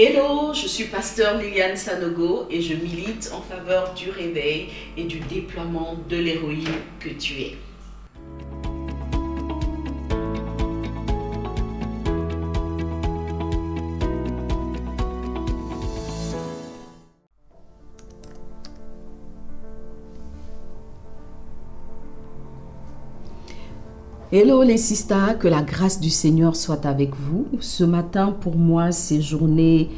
Hello, je suis pasteur Liliane Sanogo et je milite en faveur du réveil et du déploiement de l'héroïne que tu es. Hello les sisters, que la grâce du Seigneur soit avec vous. Ce matin, pour moi, c'est journée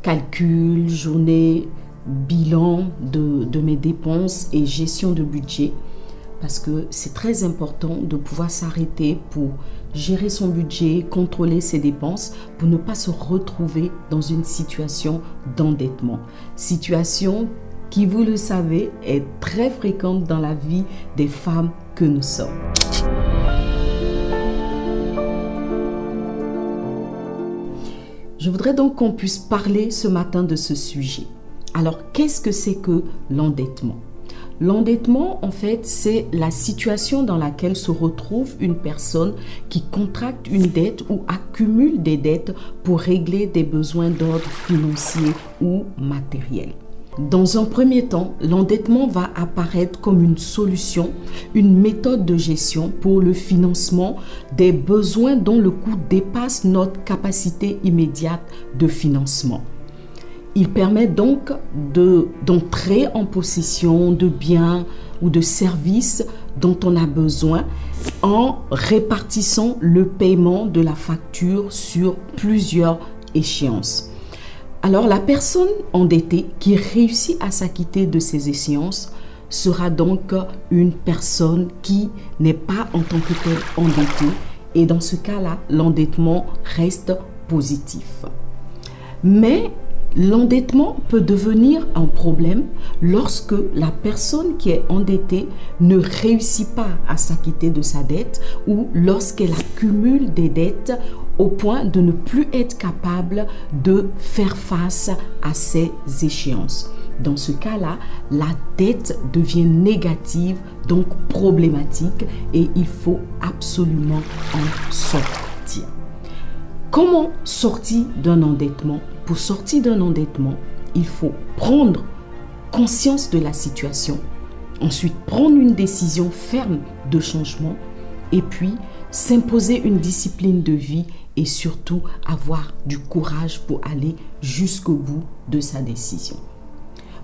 calcul, journée bilan de mes dépenses et gestion de budget. Parce que c'est très important de pouvoir s'arrêter pour gérer son budget, contrôler ses dépenses, pour ne pas se retrouver dans une situation d'endettement. Situation qui, vous le savez, est très fréquente dans la vie des femmes que nous sommes. Je voudrais donc qu'on puisse parler ce matin de ce sujet. Alors, qu'est-ce que c'est que l'endettement? L'endettement, en fait, c'est la situation dans laquelle se retrouve une personne qui contracte une dette ou accumule des dettes pour régler des besoins d'ordre financier ou matériel. Dans un premier temps, l'endettement va apparaître comme une solution, une méthode de gestion pour le financement des besoins dont le coût dépasse notre capacité immédiate de financement. Il permet donc d'entrer en possession de biens ou de services dont on a besoin en répartissant le paiement de la facture sur plusieurs échéances. Alors, la personne endettée qui réussit à s'acquitter de ces échéances sera donc une personne qui n'est pas en tant que telle endettée. Et dans ce cas-là, l'endettement reste positif. Mais l'endettement peut devenir un problème lorsque la personne qui est endettée ne réussit pas à s'acquitter de sa dette ou lorsqu'elle accumule des dettes au point de ne plus être capable de faire face à ces échéances. Dans ce cas-là, la dette devient négative, donc problématique, et il faut absolument en sortir. Comment sortir d'un endettement? Pour sortir d'un endettement, il faut prendre conscience de la situation, ensuite prendre une décision ferme de changement, et puis s'imposer une discipline de vie et surtout avoir du courage pour aller jusqu'au bout de sa décision.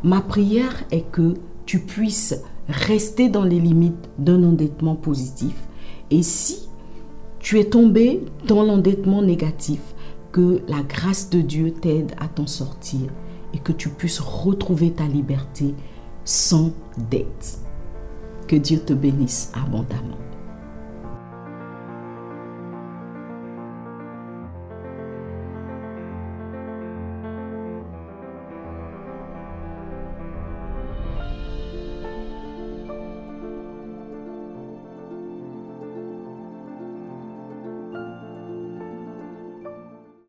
Ma prière est que tu puisses rester dans les limites d'un endettement positif, et si tu es tombé dans l'endettement négatif, que la grâce de Dieu t'aide à t'en sortir et que tu puisses retrouver ta liberté sans dette. Que Dieu te bénisse abondamment.